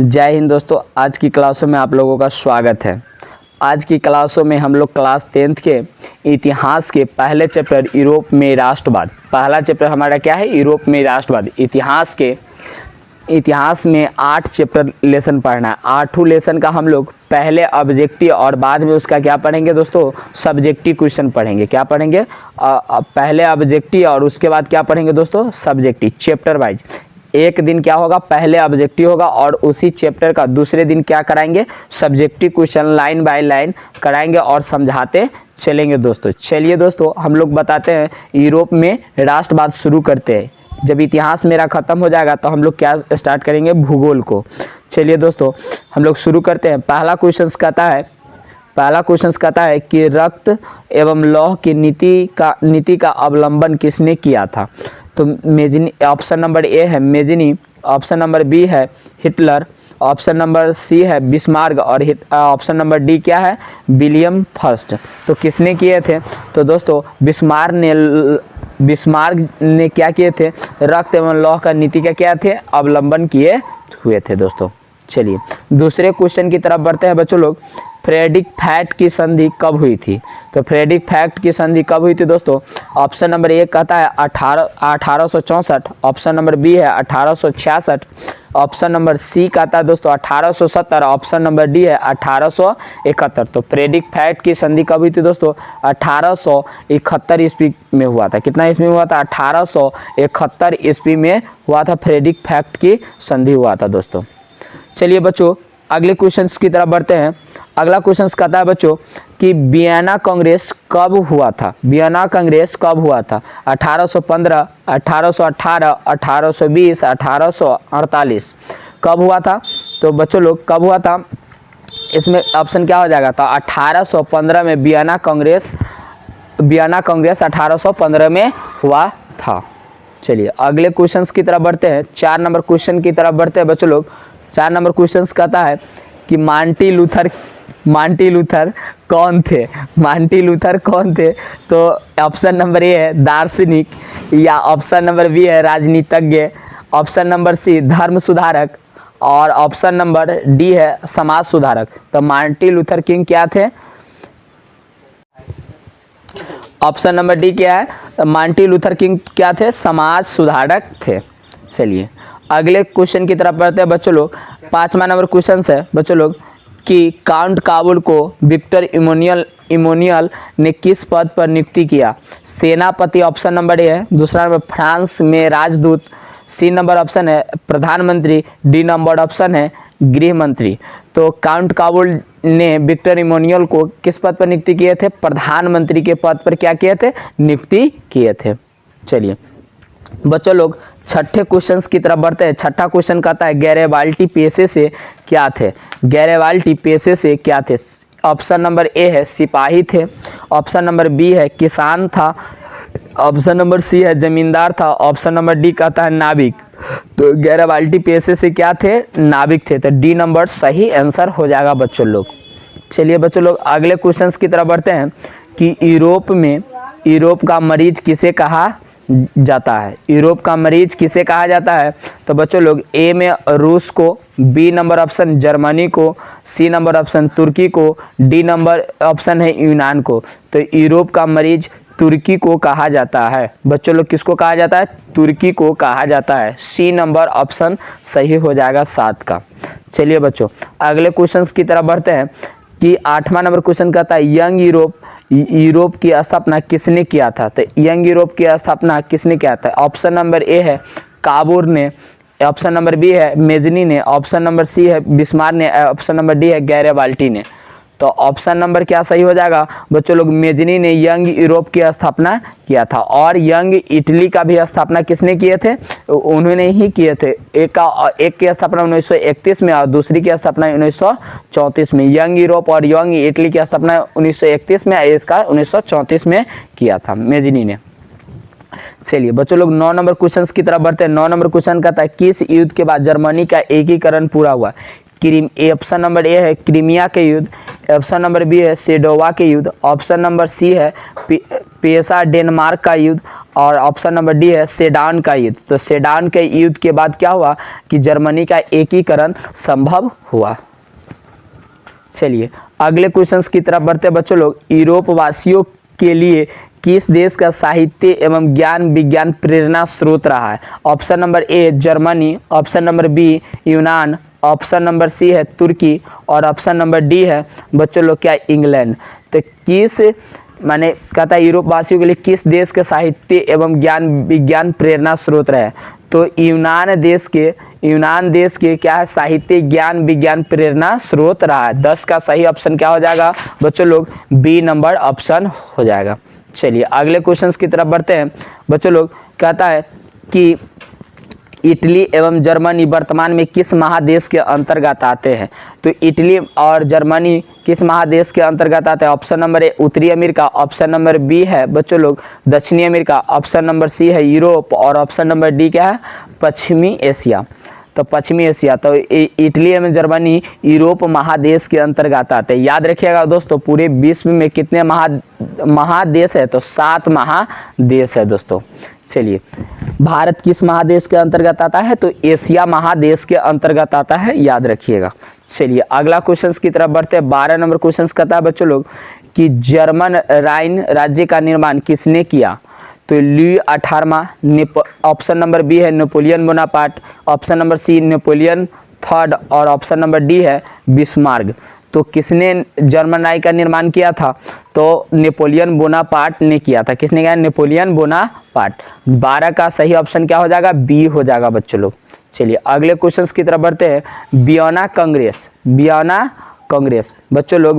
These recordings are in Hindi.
जय हिंद दोस्तों, आज की क्लासों में आप लोगों का स्वागत है। आज की क्लासों में हम लोग क्लास 10th के इतिहास के पहले चैप्टर यूरोप में राष्ट्रवाद, पहला चैप्टर हमारा क्या है, यूरोप में राष्ट्रवाद। इतिहास में 8 चैप्टर लेसन पढ़ना है। 8 लेसन का हम लोग पहले ऑब्जेक्टिव और बाद में उसका क्या पढ़ेंगे दोस्तों, सब्जेक्टिव क्वेश्चन पढ़ेंगे। क्या पढ़ेंगे, पहले ऑब्जेक्टिव और उसके बाद क्या पढ़ेंगे दोस्तों, सब्जेक्टिव, चैप्टर वाइज। एक दिन क्या होगा, पहले ऑब्जेक्टिव होगा और उसी चैप्टर का दूसरे दिन क्या कराएंगे, subjective question line by line कराएंगे और समझाते चलेंगे दोस्तों। चलिए दोस्तों, हम लोग बताते हैं यूरोप में राष्ट्रवाद शुरू करते हैं। जब इतिहास मेरा खत्म हो जाएगा तो हम लोग क्या स्टार्ट करेंगे, भूगोल को। चलिए दोस्तों, हम लोग शुरू करते हैं। पहला क्वेश्चन कहता है कि रक्त एवं लौह की नीति का अवलंबन किसने किया था। तो मेजिनी, ऑप्शन नंबर ए है मेजिनी, ऑप्शन नंबर बी है हिटलर, ऑप्शन नंबर सी है बिस्मार्क और ऑप्शन नंबर डी क्या है, विलियम फर्स्ट। तो किसने किए थे, तो दोस्तों बिस्मार्क ने क्या किए थे, रक्त एवं लौह का नीति का क्या थे, अवलंबन किए हुए थे दोस्तों। चलिए दूसरे क्वेश्चन की तरफ बढ़ते हैं बच्चों लोग। फ्रेडरिक फैक्ट की संधि कब हुई थी। तो फ्रेडरिक फैक्ट की संधि कब हुई थी दोस्तों, ऑप्शन नंबर ए कहता है 1864, ऑप्शन नंबर बी है 1866, ऑप्शन नंबर सी कहता है दोस्तों 1870, ऑप्शन नंबर डी है 1871। तो फ्रेडरिक फैक्ट की संधि कब हुई थी दोस्तों, 1871 ईस्वी में हुआ था। कितना ईस्वी में हुआ था, 1871 ईस्वी में हुआ था, फ्रेडरिक फैक्ट की संधि हुआ था दोस्तों। चलिए बच्चों, अगले क्वेश्चंस की तरफ बढ़ते हैं। अगला क्वेश्चन कहता है बच्चों कि वियना कांग्रेस कब हुआ था। वियना कांग्रेस कब हुआ था, 1815, 1818, 1820, 1848, कब हुआ था। तो बच्चों लोग कब हुआ था, इसमें ऑप्शन क्या हो जाएगा, तो 1815 में वियना कांग्रेस 1815 में हुआ था। चलिए अगले क्वेश्चंस की तरफ बढ़ते हैं। 4 नंबर क्वेश्चन की तरफ बढ़ते हैं बच्चों लोग। 4 नंबर क्वेश्चन कहता है कि मार्टिन लूथर कौन थे। मार्टिन लूथर कौन थे, तो ऑप्शन नंबर ए है दार्शनिक, या ऑप्शन नंबर बी है राजनीतिज्ञ, ऑप्शन नंबर सी धर्म सुधारक और ऑप्शन नंबर डी है समाज सुधारक। तो मार्टिन लूथर किंग क्या थे, ऑप्शन नंबर डी क्या है, मार्टिन लूथर किंग क्या थे, समाज सुधारक थे। चलिए अगले क्वेश्चन की तरफ बढ़ते हैं बच्चों लोग। 5वां नंबर क्वेश्चन है बच्चों लोग कि काउंट काबुल को विक्टर इमोनियल ने किस पद पर नियुक्ति किया। सेनापति ऑप्शन नंबर ए है, दूसरा नंबर फ्रांस में राजदूत, सी नंबर ऑप्शन है प्रधानमंत्री, डी नंबर ऑप्शन है गृह मंत्री। तो काउंट काबुल ने विक्टर इमोनियल को किस पद पर नियुक्ति किए थे, प्रधानमंत्री के पद पर क्या किए थे, नियुक्ति किए थे। चलिए बच्चों लोग छठे क्वेश्चन की तरफ बढ़ते हैं। छठा क्वेश्चन कहता है गैरिबाल्डी पेशे से क्या थे। गैरिबाल्डी पेशे से क्या थे, ऑप्शन नंबर ए है सिपाही थे, ऑप्शन नंबर बी है किसान था, ऑप्शन नंबर सी है जमींदार था, ऑप्शन नंबर डी कहता है नाविक। तो गैरिबाल्डी पेशे से क्या थे, नाविक थे। तो डी नंबर सही आंसर हो जाएगा बच्चों लोग। चलिए बच्चों लोग अगले क्वेश्चन की तरफ बढ़ते हैं कि यूरोप का मरीज किसे कहा जाता है। यूरोप का मरीज किसे कहा जाता है, तो बच्चों लोग ए में रूस को, बी नंबर ऑप्शन जर्मनी को, सी नंबर ऑप्शन तुर्की को, डी नंबर ऑप्शन है यूनान को। तो यूरोप का मरीज तुर्की को कहा जाता है बच्चों लोग। किसको कहा जाता है, तुर्की को कहा जाता है। सी नंबर ऑप्शन सही हो जाएगा 7 का। चलिए बच्चों अगले क्वेश्चन की तरफ बढ़ते हैं कि 8वां नंबर क्वेश्चन कहता है यंग यूरोप की स्थापना किसने किया था। तो यंग यूरोप की स्थापना किसने किया था, ऑप्शन नंबर ए है काबूर ने, ऑप्शन नंबर बी है मेजनी ने, ऑप्शन नंबर सी है बिस्मार्क ने, ऑप्शन नंबर डी है गैरिबाल्डी ने। तो ऑप्शन नंबर क्या सही हो जाएगा बच्चों लोग, मेजनी ने यंग यूरोप की स्थापना किया था। और यंग इटली का भी स्थापना किसने किए थे, उन्होंने ही किए थे। एक की स्थापना 1931 में और दूसरी की स्थापना 1934 में। यंग यूरोप और यंग इटली की स्थापना 1931 में, इसका 1934 में किया था मेजनी ने। चलिए बच्चों लोग 9 नंबर क्वेश्चन की तरफ बढ़ते हैं। 9 नंबर क्वेश्चन कहता है किस युद्ध के बाद जर्मनी का एकीकरण पूरा हुआ। ऑप्शन नंबर ए है क्रीमिया के युद्ध, ऑप्शन नंबर बी है सेडोवा के युद्ध, ऑप्शन नंबर सी है पेशा डेनमार्क का युद्ध, और ऑप्शन नंबर डी है सेडान का युद्ध। तो सेडान के युद्ध के बाद क्या हुआ कि जर्मनी का एकीकरण संभव हुआ। चलिए अगले क्वेश्चंस की तरफ बढ़ते बच्चों लोग। यूरोप वासियों के लिए किस देश का साहित्य एवं ज्ञान विज्ञान प्रेरणा स्रोत रहा है? Option number A Germany, option number B यूनान, ऑप्शन नंबर सी है तुर्की और ऑप्शन नंबर डी है बच्चों लोग क्या इंग्लैंड। तो किस माने कहता है यूरोप वासियों के लिए किस देश के साहित्य एवं ज्ञान विज्ञान प्रेरणा स्रोत रहे? तो यूनान देश के क्या है साहित्य ज्ञान विज्ञान प्रेरणा स्रोत रहा है। 10 का सही ऑप्शन क्या हो जाएगा बच्चों लोग? बी नंबर ऑप्शन हो जाएगा। चलिए अगले क्वेश्चंस की तरफ बढ़ते हैं बच्चों लोग। कहता है कि इटली एवं जर्मनी वर्तमान में किस महादेश के अंतर्गत आते हैं? तो इटली और जर्मनी किस महादेश के अंतर्गत आते हैं? ऑप्शन नंबर ए उत्तरी अमेरिका, ऑप्शन नंबर बी है बच्चों लोग दक्षिणी अमेरिका, ऑप्शन नंबर सी है यूरोप और ऑप्शन नंबर डी क्या है पश्चिमी एशिया। तो पश्चिमी एशिया। तो इटली एवं जर्मनी यूरोप महादेश के अंतर्गत आते हैं। याद रखिएगा दोस्तों पूरे विश्व में कितने महादेश है? तो 7 महादेश है दोस्तों। चलिए भारत किस महादेश के अंतर्गत आता है? तो एशिया महादेश के अंतर्गत आता है, याद रखिएगा। चलिए अगला क्वेश्चन की तरफ बढ़ते हैं। 12 नंबर क्वेश्चन कहता है बच्चों लोग कि जर्मन राइन राज्य का निर्माण किसने किया? तो लुई 18वां, ऑप्शन नंबर बी है Napoleon Bonaparte, option number C Napoleon third और ऑप्शन नंबर डी है बिस्मार्क। तो किसने जर्मन राय का निर्माण किया था? तो नेपोलियन बोनापार्ट ने किया था। किसने किया? Napoleon Bonaparte. 12 का सही ऑप्शन क्या हो जाएगा? बी हो जाएगा बच्चों लोग। चलिए अगले क्वेश्चंस की तरफ बढ़ते हैं। वियना कांग्रेस बच्चों लोग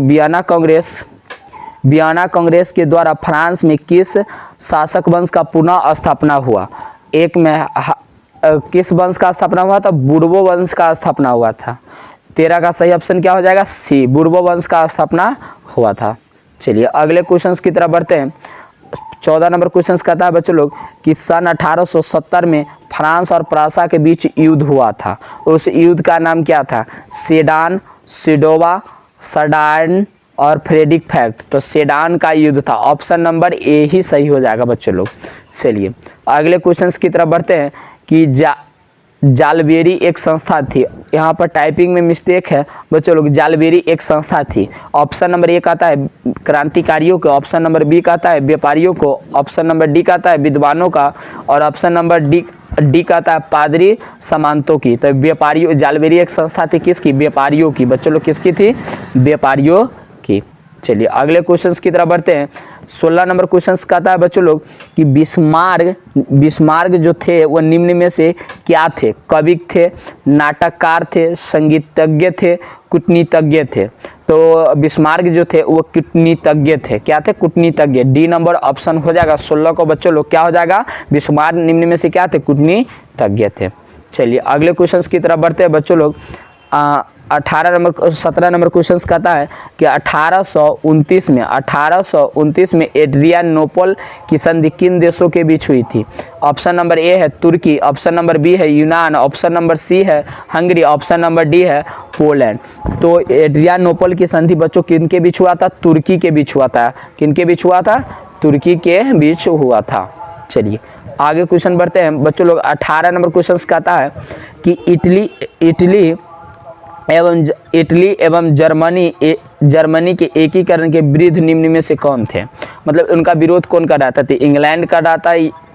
वियना कांग्रेस के द्वारा फ्रांस में किस शासक वंश का पुनः स्थापना हुआ? एक में किस वंश का स्थापना हुआ था? बुर्बो वंश का स्थापना हुआ था। 13 का सही ऑप्शन क्या हो जाएगा? सी बुर्बो वंश का स्थापना हुआ था। चलिए अगले क्वेश्चंस की तरफ बढ़ते हैं। 14 नंबर क्वेश्चन कहता है बच्चों लोग कि सन 1870 में फ्रांस और प्रासा के बीच युद्ध हुआ था। उस युद्ध का नाम क्या था? सेडान, सिडोवा, सडान और फ्रेडिक फैक्ट। तो सेडान का युद्ध था। ऑप्शन नंबर ए ही सही हो जाएगा बच्चों लोग। चलिए अगले क्वेश्चंस की तरफ बढ़ते हैं कि जालबेरी एक संस्था थी। यहाँ पर टाइपिंग में मिस्टेक है बच्चों लोग। जालबेरी एक संस्था थी। ऑप्शन नंबर ए कहता है क्रांतिकारियों को, ऑप्शन नंबर बी कहता है व्यापारियों को, ऑप्शन नंबर डी कहता है विद्वानों का और ऑप्शन नंबर डी कहता है पादरी सामंतों की। तो व्यापारियों जालबेरी एक संस्था थी किसकी? व्यापारियों की बच्चों लोग। किसकी थी? व्यापारियों की। चलिए अगले क्वेश्चंस की तरफ बढ़ते हैं। 16 नंबर क्वेश्चंस कहता है बच्चों लोग कि बिस्मार्क जो थे वो निम्न में से क्या थे? कवि थे, नाटककार थे, संगीतज्ञ थे, कूटनीतिज्ञ थे। तो बिस्मार्क जो थे वो कूटनीतिज्ञ थे। क्या थे? कूटनीतिज्ञ। डी नंबर ऑप्शन हो जाएगा 16 को बच्चों लोग। क्या हो जाएगा? बिस्मार्क निम्न में से क्या थे? कूटनीतिज्ञ थे। चलिए अगले क्वेश्चंस की तरफ बढ़ते हैं बच्चों लोग। 17 नंबर क्वेश्चन कहता है कि 1829 में एड्रियानोपल की संधि किन देशों के बीच हुई थी? ऑप्शन नंबर ए है तुर्की, ऑप्शन नंबर बी है यूनान, ऑप्शन नंबर सी है हंगरी, ऑप्शन नंबर डी है पोलैंड। तो एड्रियानोपल की संधि बच्चों किन के बीच हुआ था? तुर्की के बीच हुआ था। किन के बीच हुआ था? तुर्की के बीच हुआ था। चलिए आगे क्वेश्चन बढ़ते हैं बच्चों लोग। 18 नंबर क्वेश्चन कहता है कि इटली एवं जर्मनी के एकीकरण के विरुद्ध निम्न में से कौन थे? मतलब उनका विरोध कौन कर रहा था? तो इंग्लैंड कर रहा था।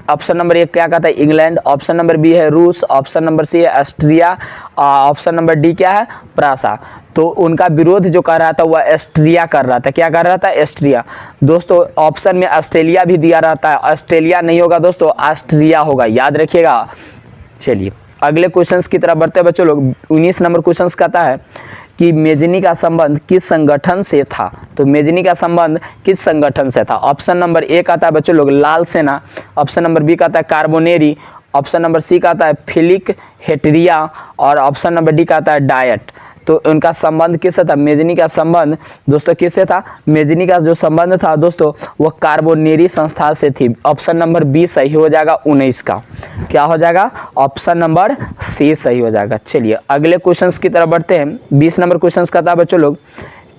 ऑप्शन नंबर एक क्या कहता है? इंग्लैंड। ऑप्शन नंबर बी है रूस, ऑप्शन नंबर सी है ऑस्ट्रिया, ऑप्शन नंबर डी क्या है? प्रासा। तो उनका विरोध जो कर रहा था वह ऑस्ट्रिया कर रहा था। क्या कर रहा था? ऑस्ट्रिया। दोस्तों ऑप्शन में ऑस्ट्रेलिया भी दिया रहता है। ऑस्ट्रेलिया नहीं होगा दोस्तों, ऑस्ट्रिया होगा, याद रखिएगा। चलिए अगले क्वेश्चंस की तरफ बढ़ते हैं बच्चों लोग। 19 नंबर क्वेश्चंस कहता है कि मेजनी का संबंध किस संगठन से था? तो मेजनी का संबंध किस संगठन से था? ऑप्शन नंबर ए कहता है बच्चों लोग लाल सेना, ऑप्शन नंबर बी कहता है कार्बोनेरी, ऑप्शन नंबर सी कहता है फिलिक हेटरिया और ऑप्शन नंबर डी कहता है डायट। तो उनका संबंध किससे था? मेजनी का संबंध दोस्तों किससे था? मेजनी का जो संबंध था दोस्तों वो कार्बोनेरी संस्था से थी। ऑप्शन नंबर बी सही हो जाएगा 19 का। क्या हो जाएगा? ऑप्शन नंबर सी सही हो जाएगा। चलिए अगले क्वेश्चंस की तरफ बढ़ते हैं। 20 नंबर क्वेश्चंस कहता है बच्चों लोग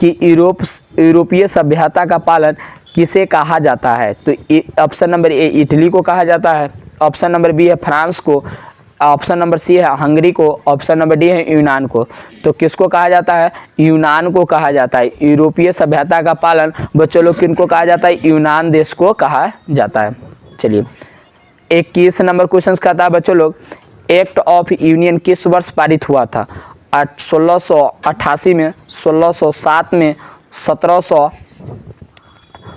कि यूरोपीय सभ्यता का पालन किसे कहा जाता है? तो ऑप्शन नंबर ए इटली को कहा जाता है, ऑप्शन नंबर बी है फ्रांस को, ऑप्शन नंबर सी है हंगरी को, ऑप्शन नंबर डी है यूनान को। तो किसको कहा जाता है? यूनान को कहा जाता है। यूरोपीय सभ्यता का पालन बच्चों लोग किनको कहा जाता है? यूनान देश को कहा जाता है। चलिए 21 नंबर क्वेश्चन का था बच्चों लोग, एक्ट ऑफ यूनियन किस वर्ष पारित हुआ था? 1688 में, 1607 में,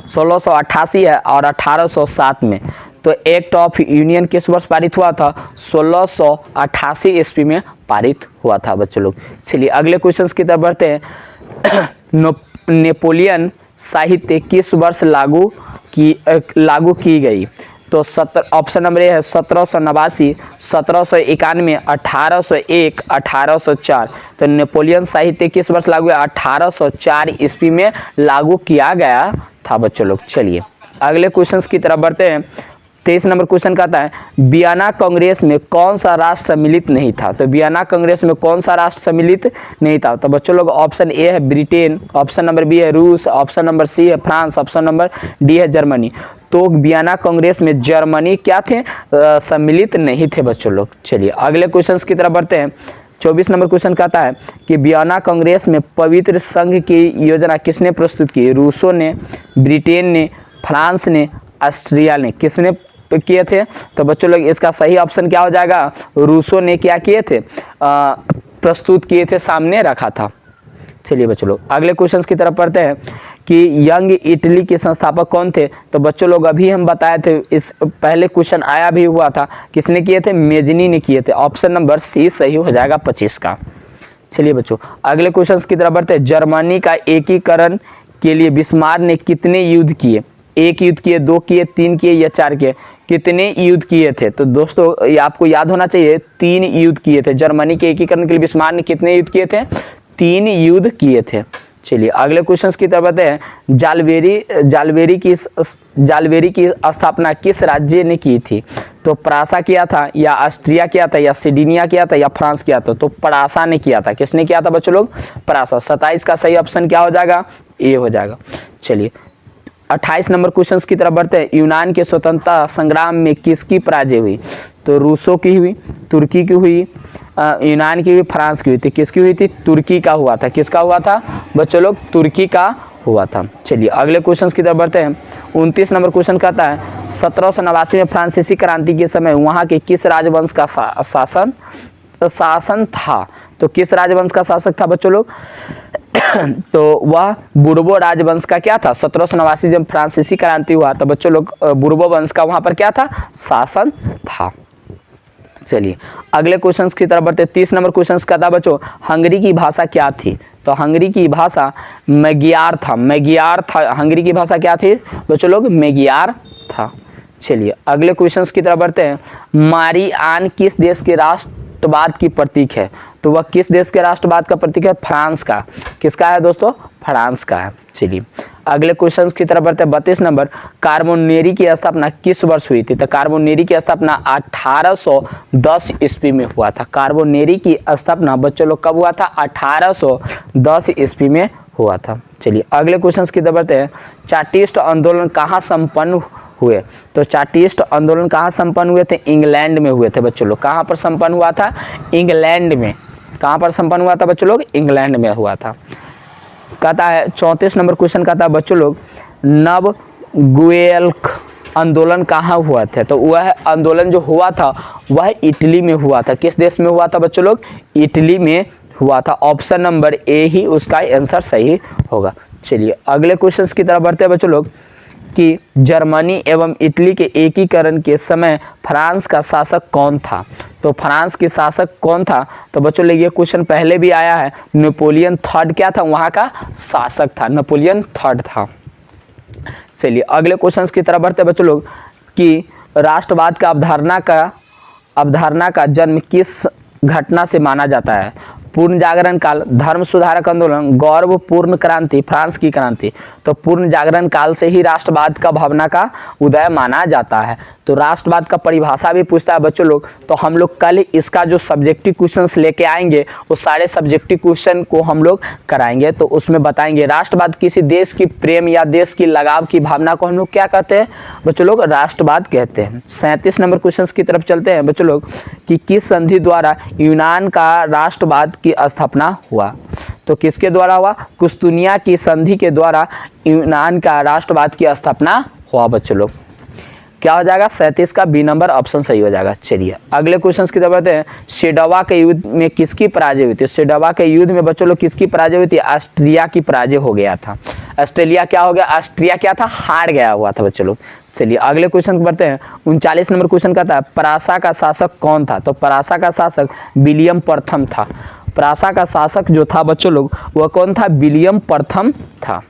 1688 है और 1807 में। तो एक्ट ऑफ यूनियन किस वर्ष पारित हुआ था? 1688 ईस्वी में पारित हुआ था बच्चों लोग। चलिए अगले क्वेश्चंस की तरफ बढ़ते हैं। नेपोलियन साहित्य किस वर्ष लागू की गई? तो ऑप्शन नंबर ए है 1789, 1791, 1801, 1804। तो नेपोलियन साहित्य किस वर्ष लागू है? 1804 ईस्वी में लागू किया गया था बच्चों लोग। चलिए अगले क्वेश्चंस की तरफ बढ़ते हैं। 23 नंबर क्वेश्चन कहता है वियना कांग्रेस में कौन सा राष्ट्र सम्मिलित नहीं था? तो वियना कांग्रेस में कौन सा राष्ट्र सम्मिलित नहीं था? तो बच्चों लोग ऑप्शन ए है ब्रिटेन, ऑप्शन नंबर बी है रूस, ऑप्शन नंबर सी है फ्रांस, ऑप्शन नंबर डी है जर्मनी। तो वियना कांग्रेस में जर्मनी क्या थे? सम्मिलित नहीं थे बच्चों लोग। चलिए अगले क्वेश्चन की तरफ बढ़ते हैं। 24 नंबर क्वेश्चन कहता है कि वियना कांग्रेस में पवित्र संघ की योजना किसने प्रस्तुत की? रूसों ने, ब्रिटेन ने, फ्रांस ने, ऑस्ट्रिया ने। किसने किए थे? तो बच्चों लोग इसका सही ऑप्शन क्या हो जाएगा? रूसों ने क्या किए थे? प्रस्तुत किए थे, सामने रखा था। चलिए बच्चों लोग अगले क्वेश्चन की तरफ पढ़ते हैं कि यंग इटली के संस्थापक कौन थे? तो बच्चों लोग अभी हम बताए थे, इस पहले क्वेश्चन आया भी हुआ था, किसने किए थे? मेजनी ने किए थे। ऑप्शन नंबर सी सही हो जाएगा 25 का। चलिए बच्चों अगले क्वेश्चन की तरफ बढ़ते हैं। जर्मनी का एकीकरण के लिए बिस्मार्क ने कितने युद्ध किए? एक युद्ध किए, दो किए, तीन किए या चार किए? कितने युद्ध किए थे? तो दोस्तों ये आपको याद होना चाहिए, 3 युद्ध किए थे। जर्मनी के एकीकरण के लिए बिस्मार्क ने कितने युद्ध किए थे? 3 युद्ध किए थे। चलिए अगले क्वेश्चन की तरफ बढ़ते हैं। जालवेरी की स्थापना किस राज्य ने की थी? तो परासा किया था, या ऑस्ट्रिया किया था, या सिडिनिया किया था, या फ्रांस किया था? तो परासा ने किया था। किसने किया था बच्चों लोग? परासा। 27 का सही ऑप्शन क्या हो जाएगा? ए हो जाएगा। चलिए 28 नंबर क्वेश्चन की तरफ बढ़ते हैं। यूनान के स्वतंत्रता संग्राम में किसकी पराजय हुई? तो रूसों की हुई, तुर्की की हुई, यूनान की हुई, फ्रांस की हुई थी। किसकी हुई थी? तुर्की का हुआ था। किसका हुआ था बच्चों लोग? तुर्की का हुआ था। चलिए अगले क्वेश्चन की तरफ बढ़ते हैं। 29 नंबर क्वेश्चन कहता है 1789 में फ्रांसीसी क्रांति के समय वहाँ के किस राजवंश का शासन था? तो किस राजवंश का शासक था बच्चों लोग? तो वह बुर्बो राजवंश का क्या था? 1789 जब फ्रांसीसी क्रांति हुआ तो बच्चों लोग बुर्बो वंश का वहां पर क्या था? शासन था। चलिए अगले क्वेश्चन की तरफ बढ़ते। 30 नंबर क्वेश्चन का था बच्चों, हंगरी की भाषा क्या थी? तो हंगरी की भाषा मैगियार था। हंगरी की भाषा क्या थी बच्चों लोग? मैगियार था। चलिए अगले क्वेश्चन की तरफ बढ़ते हैं। मारी आन किस देश के राष्ट्रवाद की प्रतीक है? तो वह किस देश के राष्ट्रवाद का प्रतीक है? फ्रांस का। किसका है दोस्तों? फ्रांस का है। चलिए अगले क्वेश्चन की तरफ बढ़ते हैं। 32 नंबर, कार्बोनेरी की स्थापना किस वर्ष हुई थी? तो कार्बोनेरी की स्थापना 1810 ईस्वी में हुआ था। कार्बोनेरी की स्थापना बच्चों लोग कब हुआ था? 1810 ईस्वी में हुआ था। चलिए अगले क्वेश्चन की तरफ बढ़ते हैं। चार्टिस्ट आंदोलन कहाँ संपन्न हुए? तो चार्टिस्ट आंदोलन कहाँ संपन्न हुए थे? इंग्लैंड में हुए थे बच्चों लोग। कहाँ पर संपन्न हुआ था? इंग्लैंड में। कहाँ पर संपन्न हुआ था बच्चों लोग? इंग्लैंड में हुआ था। कहता है 34 नंबर क्वेश्चन कहता है बच्चों लोग, नव गुएल्क आंदोलन कहाँ हुआ था? तो वह आंदोलन जो हुआ था वह इटली में हुआ था। किस देश में हुआ था बच्चों लोग? इटली में हुआ था। ऑप्शन नंबर ए ही उसका आंसर सही होगा। चलिए अगले क्वेश्चन की तरफ बढ़ते हैं बच्चों लोग कि जर्मनी एवं इटली के एकीकरण के समय फ्रांस का शासक कौन था? तो फ्रांस के शासक कौन था? तो बच्चों लोग ये क्वेश्चन पहले भी आया है। नेपोलियन थर्ड क्या था? वहाँ का शासक था। नेपोलियन थर्ड था। चलिए अगले क्वेश्चन की तरफ बढ़ते हैं बच्चों लोग कि राष्ट्रवाद का अवधारणा का जन्म किस घटना से माना जाता है? पूर्ण जागरण काल, धर्म सुधारक आंदोलन, गौरव पूर्ण क्रांति, फ्रांस की क्रांति। तो पूर्ण जागरण काल से ही राष्ट्रवाद का भावना का उदय माना जाता है। तो राष्ट्रवाद का परिभाषा भी पूछता है बच्चों लोग, तो हम लोग कल इसका जो सब्जेक्टिव क्वेश्चंस लेके आएंगे वो सारे सब्जेक्टिव क्वेश्चन को हम लोग कराएंगे। तो उसमें बताएंगे राष्ट्रवाद किसी देश की प्रेम या देश की लगाव की भावना को हम लोग क्या कहते हैं बच्चों लोग, राष्ट्रवाद कहते हैं। 37 नंबर क्वेश्चन की तरफ चलते हैं बच्चों लोग, कि किस संधि द्वारा यूनान का राष्ट्रवाद की स्थापना हुआ। तो किसके द्वारा हुआ, कुस्तुनिया की संधि के द्वारा यूनान का राष्ट्रवाद की स्थापना हुआ बच्चों लोग। क्या हो जाएगा, 37 का बी नंबर ऑप्शन सही हो जाएगा। चलिए अगले क्वेश्चन की तरफ बढ़ते हैं। सेडोवा के युद्ध में किसकी पराजय हुई थी। सेडोवा के युद्ध में बच्चों लोग किसकी पराजय हुई थी, ऑस्ट्रिया की पराजय हो गया था। ऑस्ट्रेलिया क्या हो गया, ऑस्ट्रिया क्या था, हार गया हुआ था बच्चों लोग। चलिए अगले क्वेश्चन बढ़ते हैं। 39 नंबर क्वेश्चन का था, परासा का शासक कौन था। तो परासा का शासक विलियम प्रथम था। परासा का शासक जो था बच्चों लोग वह कौन था, विलियम प्रथम था।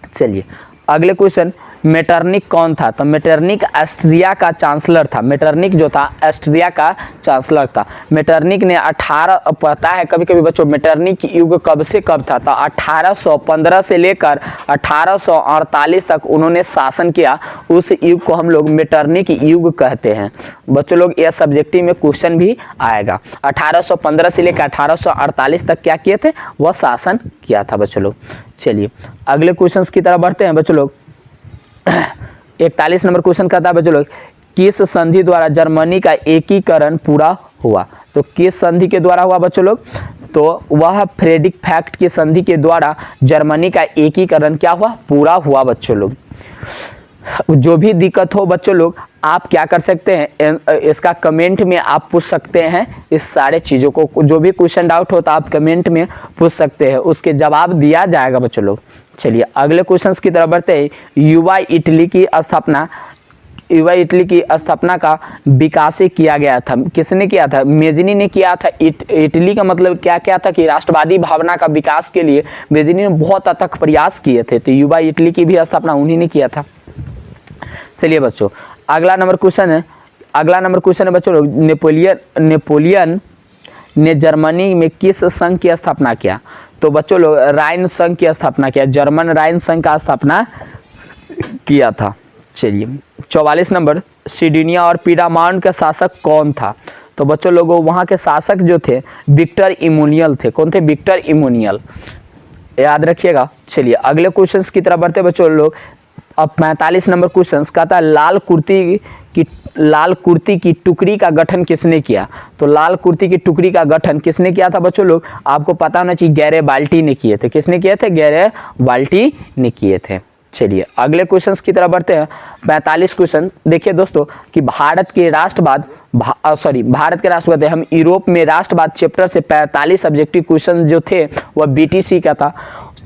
चलिए अगले क्वेश्चन, मेटरनिक कौन था। तो मेटरनिक ऑस्ट्रिया का चांसलर था। मेटरनिक जो था ऑस्ट्रिया का चांसलर था। मेटरनिक ने 18 पता है कभी कभी बच्चों मेटरनिक युग कब से कब था, तो 1815 से लेकर 1848 तक उन्होंने शासन किया। उस युग को हम लोग मेटरनिक युग कहते हैं बच्चों लोग। यह सब्जेक्टिव में क्वेश्चन भी आएगा। 1815 से लेकर 1848 तक क्या किए थे, वह शासन किया था बच्चों लोग। चलिए अगले क्वेश्चन की तरफ बढ़ते हैं बच्चों लोग। 41 नंबर क्वेश्चन का था बच्चों लोग, किस संधि द्वारा जर्मनी का एकीकरण पूरा हुआ। तो किस संधि के द्वारा हुआ बच्चों लोग, तो वह फ्रेडरिक फैक्ट की संधि के द्वारा जर्मनी का एकीकरण क्या हुआ, पूरा हुआ बच्चों लोग। जो भी दिक्कत हो बच्चों लोग आप क्या कर सकते हैं, इसका कमेंट में आप पूछ सकते हैं। इस सारे चीज़ों को जो भी क्वेश्चन डाउट होता आप कमेंट में पूछ सकते हैं, उसके जवाब दिया जाएगा बच्चों लोग। चलिए अगले क्वेश्चन की तरफ बढ़ते हैं। युवा इटली की स्थापना का विकास किया गया था। किसने किया था, मेजनी ने किया था। इटली का मतलब क्या क्या था कि राष्ट्रवादी भावना का विकास के लिए मेजनी ने बहुत अथक प्रयास किए थे। तो युवा इटली की भी स्थापना उन्हीं ने किया था। चलिए बच्चों अगला नंबर क्वेश्चन है बच्चों लोग, नेपोलियन ने जर्मनी में किस संघ की स्थापना किया। तो बच्चों लोग राइन संघ की स्थापना किया। जर्मन राइन संघ का स्थापना किया था। चलिए 44 नंबर, सिडोनिया और पिरामाउंट का शासक कौन था। तो बच्चों लोगों वहाँ के शासक जो थे विक्टर इमैनुअल थे। कौन थे, विक्टर इमैनुअल, याद रखिएगा। चलिए अगले क्वेश्चन की तरफ बढ़ते बच्चों लोग। अब 45 नंबर क्वेश्चन का था, लाल कुर्ती की टुकड़ी का गठन किसने किया। तो लाल कुर्ती की टुकड़ी का गठन किसने किया था बच्चों लोग, आपको पता होना चाहिए, गैरिबाल्डी ने किए थे। किसने किए थे, गैरिबाल्डी ने किए थे। चलिए अगले क्वेश्चंस की तरफ बढ़ते हैं। 45 क्वेश्चन देखिए दोस्तों कि भारत के राष्ट्रवाद हम यूरोप में राष्ट्रवाद चैप्टर से 45 सब्जेक्टिव क्वेश्चन जो थे वह बीटीसी का था।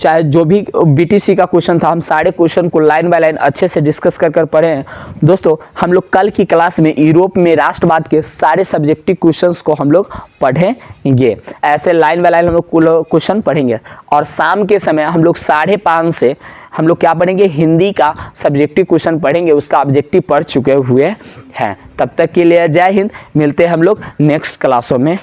चाहे जो भी बीटीसी का क्वेश्चन था हम सारे क्वेश्चन को लाइन बाय लाइन अच्छे से डिस्कस कर पढ़े हैं दोस्तों। हम लोग कल की क्लास में यूरोप में राष्ट्रवाद के सारे सब्जेक्टिव क्वेश्चंस को हम लोग पढ़ेंगे। ऐसे लाइन बाय लाइन हम लोग क्वेश्चन पढ़ेंगे और शाम के समय हम लोग 5:30 से हम लोग क्या पढ़ेंगे, हिंदी का सब्जेक्टिव क्वेश्चन पढ़ेंगे। उसका ऑब्जेक्टिव पढ़ चुके हुए हैं। तब तक के लिए जय हिंद। मिलते हैं हम लोग नेक्स्ट क्लासों में।